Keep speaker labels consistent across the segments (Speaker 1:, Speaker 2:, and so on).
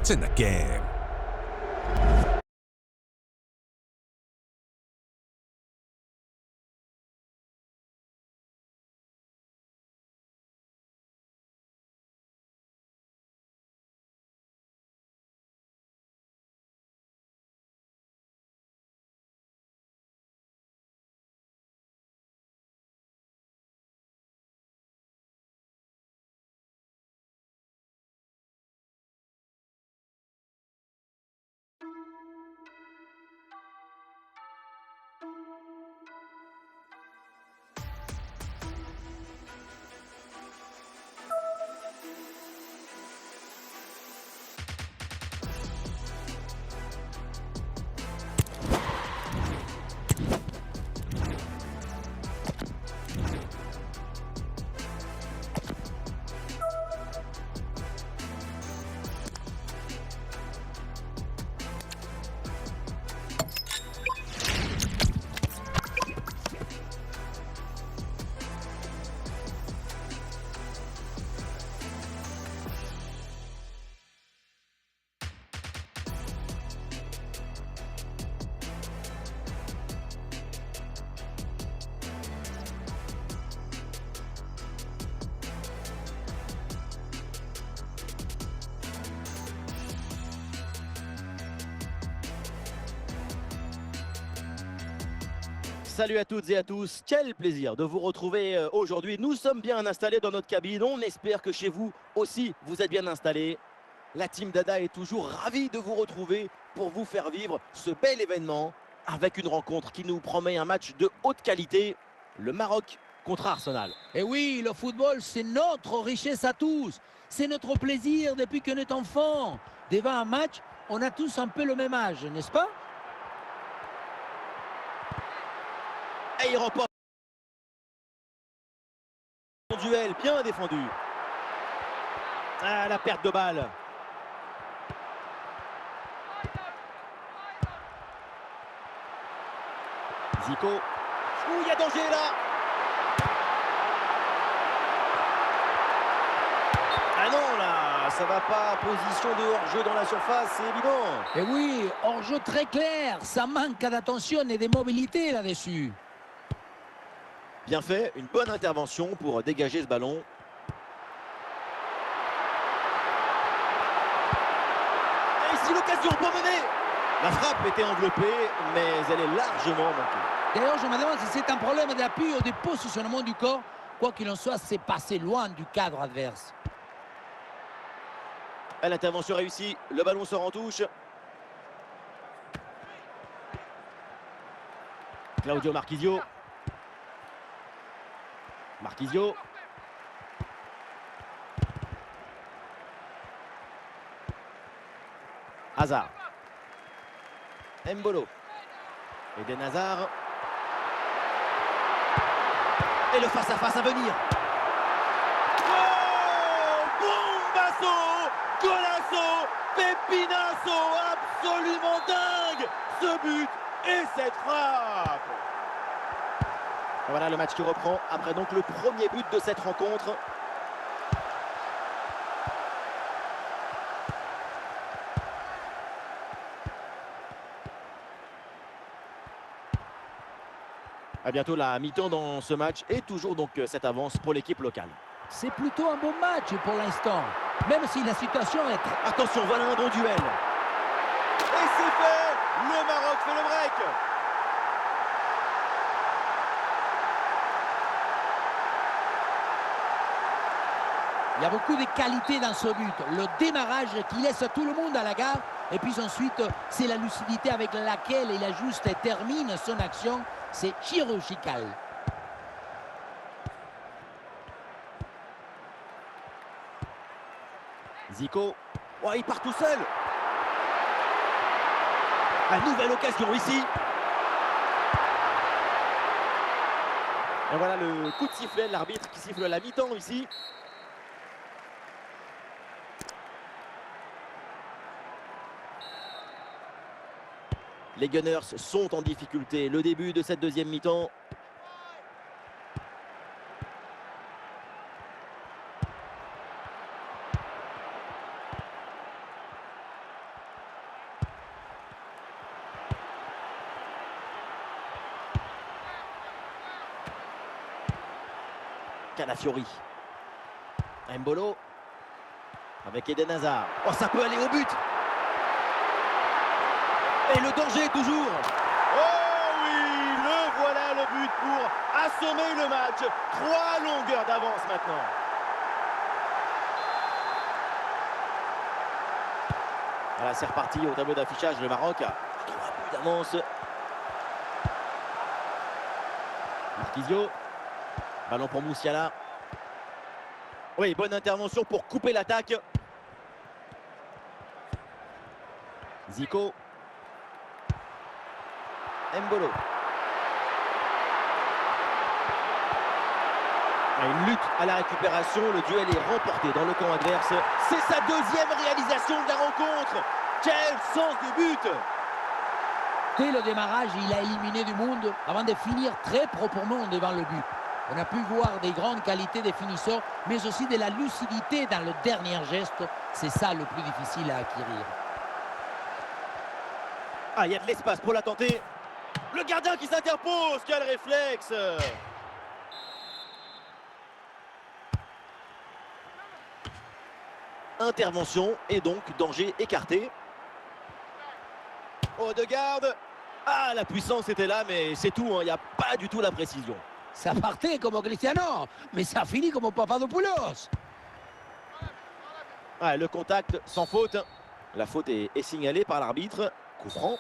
Speaker 1: It's in the game.
Speaker 2: Salut à toutes et à tous, quel plaisir de vous retrouver aujourd'hui. Nous sommes bien installés dans notre cabine, on espère que chez vous aussi vous êtes bien installés. La team Dada est toujours ravie de vous retrouver pour vous faire vivre ce bel événement avec une rencontre qui nous promet un match de haute qualité, le Maroc contre Arsenal.
Speaker 3: Et oui, le football, c'est notre richesse à tous. C'est notre plaisir depuis que nous sommes enfants. Devant un match, on a tous un peu le même âge, n'est-ce pas?
Speaker 2: Et il remporte son duel, bien défendu. Ah, la perte de balle. Zico. Ouh, il y a danger là. Ah non là, ça va pas. Position de hors-jeu dans la surface, c'est évident.
Speaker 3: Et oui, hors-jeu très clair. Ça manque d'attention et de mobilité là-dessus.
Speaker 2: Bien fait, une bonne intervention pour dégager ce ballon. Et ici l'occasion pour mener. La frappe était enveloppée, mais elle est largement manquée.
Speaker 3: D'ailleurs, je me demande si c'est un problème d'appui ou de positionnement du corps. Quoi qu'il en soit, c'est passé loin du cadre adverse.
Speaker 2: L'intervention réussie, le ballon sort en touche. Claudio Marquisio. Marquisio. Hazard. Mbolo. Eden Hazard. Et le face-à-face à venir. Oh, bombasso, golasso, pepinasso, absolument dingue ce but et cette frappe. Voilà le match qui reprend après donc le premier but de cette rencontre. À bientôt la mi-temps dans ce match et toujours donc cette avance pour l'équipe locale.
Speaker 3: C'est plutôt un bon match pour l'instant, même si la situation est...
Speaker 2: Attention, voilà un bon duel. Et c'est fait. Le Maroc fait le break.
Speaker 3: Il y a beaucoup de qualité dans ce but. Le démarrage qui laisse tout le monde à la gare. Et puis ensuite, c'est la lucidité avec laquelle il ajuste et termine son action. C'est chirurgical.
Speaker 2: Zico. Oh, il part tout seul. La nouvelle occasion ici. Et voilà le coup de sifflet, l'arbitre qui siffle la mi-temps ici. Les Gunners sont en difficulté. Le début de cette deuxième mi-temps. Calafiori. Mbolo. Avec Eden Hazard. Oh, ça peut aller au but. Et le danger toujours. Oh oui, le voilà le but pour assommer le match. 3 longueurs d'avance maintenant. Voilà, c'est reparti au tableau d'affichage, le Maroc a 3 buts d'avance. Marquisio. Ballon pour Moussiala. Oui, bonne intervention pour couper l'attaque. Zico. Mbolo. Une lutte à la récupération, le duel est remporté dans le camp adverse. C'est sa 2e réalisation de la rencontre. Quel sens du but!
Speaker 3: Dès le démarrage, il a éliminé du monde avant de finir très proprement devant le but. On a pu voir des grandes qualités des finisseurs, mais aussi de la lucidité dans le dernier geste. C'est ça le plus difficile à acquérir.
Speaker 2: Ah, il y a de l'espace pour la tenter. Le gardien qui s'interpose, quel réflexe! Intervention et donc danger écarté. Odegaard. Ah, la puissance était là, mais c'est tout, hein. Il n'y a pas du tout la précision.
Speaker 3: Ça partait comme Cristiano, mais ça finit comme Papadopoulos.
Speaker 2: Ah, le contact sans faute. La faute est signalée par l'arbitre. Coup franc.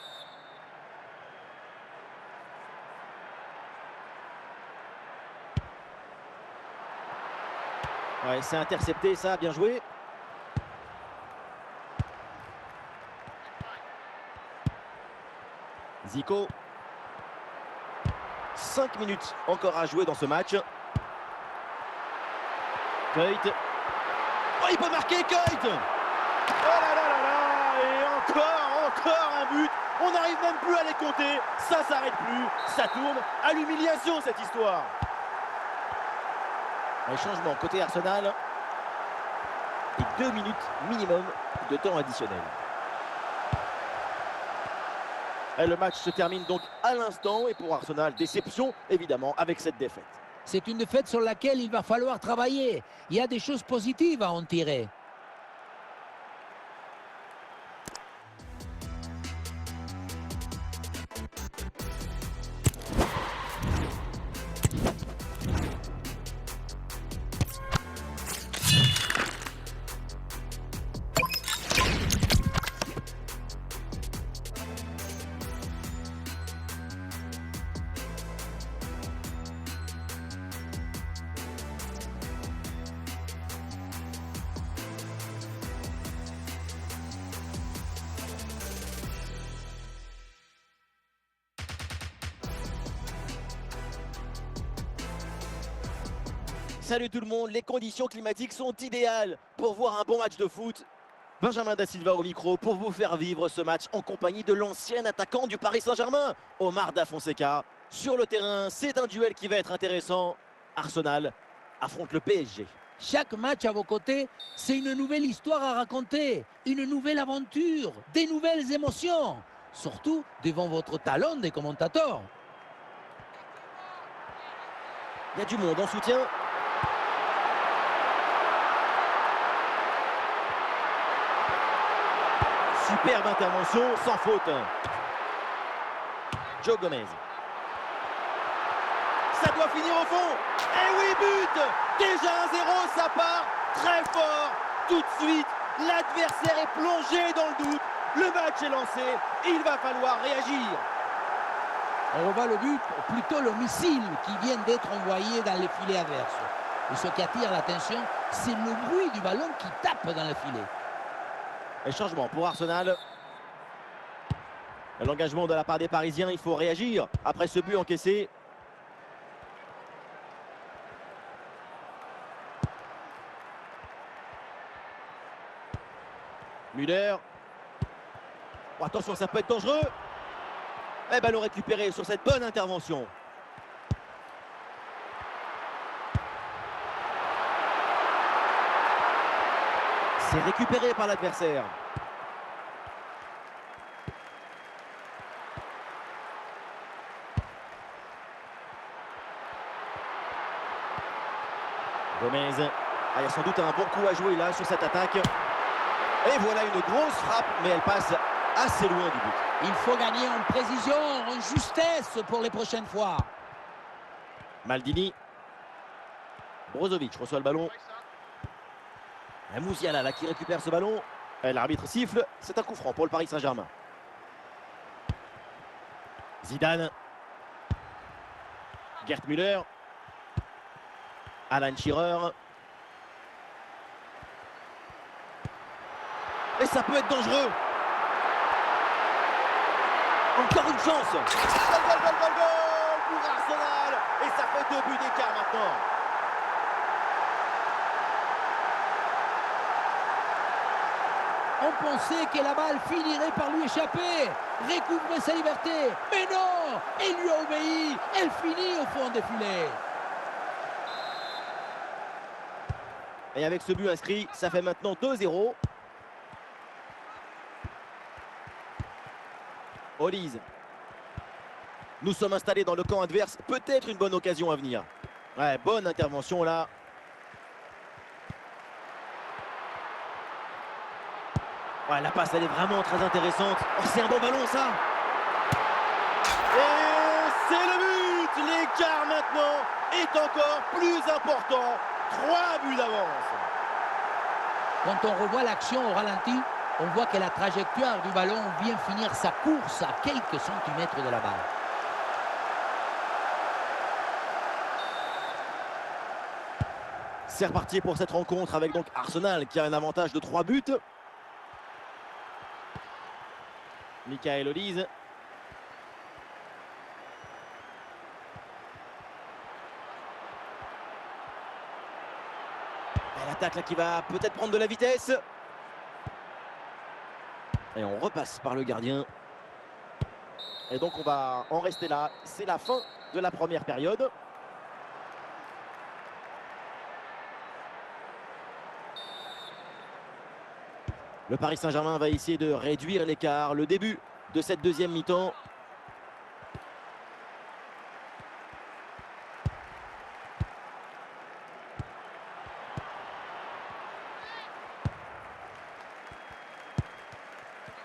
Speaker 2: Ouais, c'est intercepté ça, bien joué. Zico. 5 minutes encore à jouer dans ce match. Keut. Oh, il peut marquer Keut. Oh là là là là. Et encore un but. On n'arrive même plus à les compter. Ça s'arrête plus. Ça tourne à l'humiliation cette histoire. Un changement côté Arsenal. Et 2 minutes minimum de temps additionnel. Et le match se termine donc à l'instant. Et pour Arsenal, déception évidemment avec cette défaite.
Speaker 3: C'est une défaite sur laquelle il va falloir travailler. Il y a des choses positives à en tirer.
Speaker 2: Salut tout le monde, les conditions climatiques sont idéales pour voir un bon match de foot. Benjamin Da Silva au micro pour vous faire vivre ce match en compagnie de l'ancien attaquant du Paris Saint-Germain, Omar Da Fonseca. Sur le terrain, c'est un duel qui va être intéressant. Arsenal affronte le PSG.
Speaker 3: Chaque match à vos côtés, c'est une nouvelle histoire à raconter, une nouvelle aventure, des nouvelles émotions. Surtout devant votre talent des commentateurs.
Speaker 2: Il y a du monde en soutien. Superbe intervention, sans faute. Joe Gomez. Ça doit finir au fond. Et oui, but! Déjà 1-0, ça part très fort. Tout de suite, l'adversaire est plongé dans le doute. Le match est lancé. Il va falloir réagir.
Speaker 3: On revoit le but, ou plutôt le missile qui vient d'être envoyé dans les filets adverses. Et ce qui attire l'attention, c'est le bruit du ballon qui tape dans le filet.
Speaker 2: Et changement pour Arsenal. L'engagement de la part des Parisiens, il faut réagir après ce but encaissé. Müller. Oh, attention, ça peut être dangereux. Et ballon récupéré sur cette bonne intervention. C'est récupéré par l'adversaire. Gomez. Ah, il y a sans doute un bon coup à jouer là sur cette attaque. Et voilà une grosse frappe, mais elle passe assez loin du but.
Speaker 3: Il faut gagner en précision, en justesse pour les prochaines fois.
Speaker 2: Maldini. Brozovic reçoit le ballon. Et Musiala là qui récupère ce ballon. Et l'arbitre siffle. C'est un coup franc pour le Paris Saint-Germain. Zidane. Gerd Müller. Alan Shearer. Et ça peut être dangereux. Encore une chance. Goal, goal, goal, goal, goal pour Arsenal. Et ça fait 2 buts d'écart maintenant.
Speaker 3: On pensait que la balle finirait par lui échapper, recouvrer sa liberté. Mais non, elle lui a obéi. Elle finit au fond des filets.
Speaker 2: Et avec ce but inscrit, ça fait maintenant 2-0. Olise. Nous sommes installés dans le camp adverse. Peut-être une bonne occasion à venir. Ouais, bonne intervention là. Ouais, la passe, elle est vraiment très intéressante. Oh, c'est un bon ballon, ça. Et c'est le but. L'écart maintenant est encore plus important. 3 buts d'avance.
Speaker 3: Quand on revoit l'action au ralenti, on voit que la trajectoire du ballon vient finir sa course à quelques centimètres de la balle.
Speaker 2: C'est reparti pour cette rencontre avec donc Arsenal qui a un avantage de 3 buts. Michael Olise. Et l'attaque là qui va peut-être prendre de la vitesse. Et on repasse par le gardien. Et donc on va en rester là. C'est la fin de la première période. Le Paris Saint-Germain va essayer de réduire l'écart. Le début de cette deuxième mi-temps.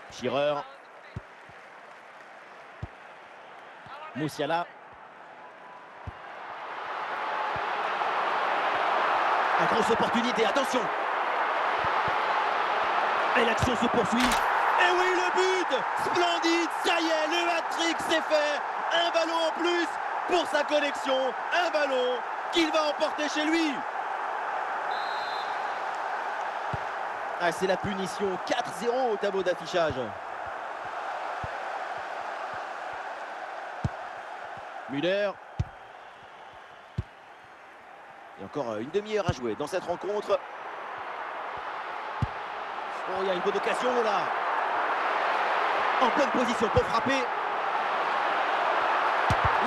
Speaker 2: Shearer. Musiala. Une grosse opportunité, attention. Et l'action se poursuit. Et oui, le but. Splendide, ça y est, le hat-trick c'est fait. Un ballon en plus pour sa collection. Un ballon qu'il va emporter chez lui. Ah, c'est la punition. 4-0 au tableau d'affichage. Müller. Il y a encore une demi-heure à jouer dans cette rencontre. Oh, il y a une bonne occasion là. En bonne position pour frapper.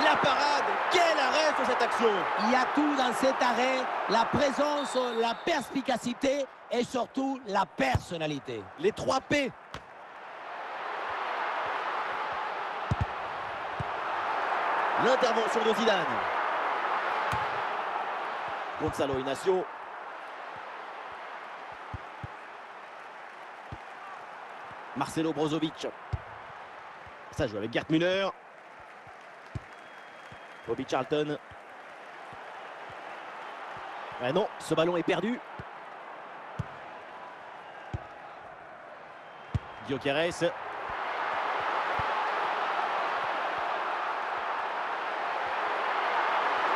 Speaker 2: La parade. Quel arrêt sur cette action.
Speaker 3: Il y a tout dans cet arrêt. La présence, la perspicacité et surtout la personnalité.
Speaker 2: Les 3 P. L'intervention de Zidane. Gonzalo Inacio. Marcelo Brozovic. Ça joue avec Gerd Müller. Bobby Charlton. Ah non, ce ballon est perdu. Gyökeres.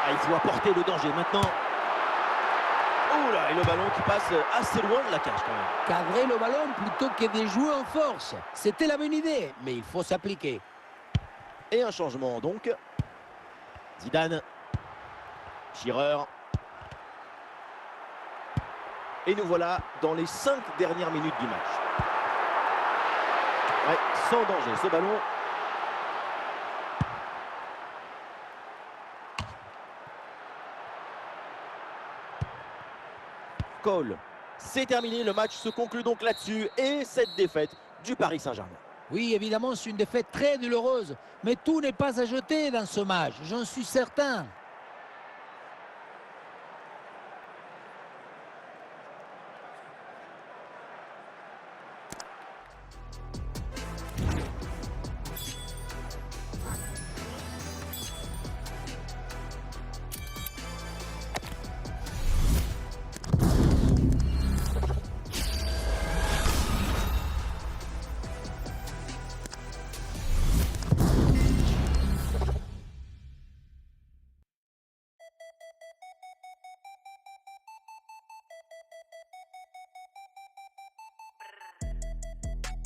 Speaker 2: Ah, il faut apporter le danger maintenant. Oh là, et le ballon qui passe assez loin de la cage quand même.
Speaker 3: Cadrer le ballon plutôt que de jouer en force. C'était la bonne idée, mais il faut s'appliquer.
Speaker 2: Et un changement donc. Zidane. Shearer. Et nous voilà dans les 5 dernières minutes du match. Ouais, sans danger ce ballon. Cole. C'est terminé, le match se conclut donc là-dessus. Et cette défaite du Paris Saint-Germain.
Speaker 3: Oui, évidemment, c'est une défaite très douloureuse. Mais tout n'est pas à jeter dans ce match, j'en suis certain.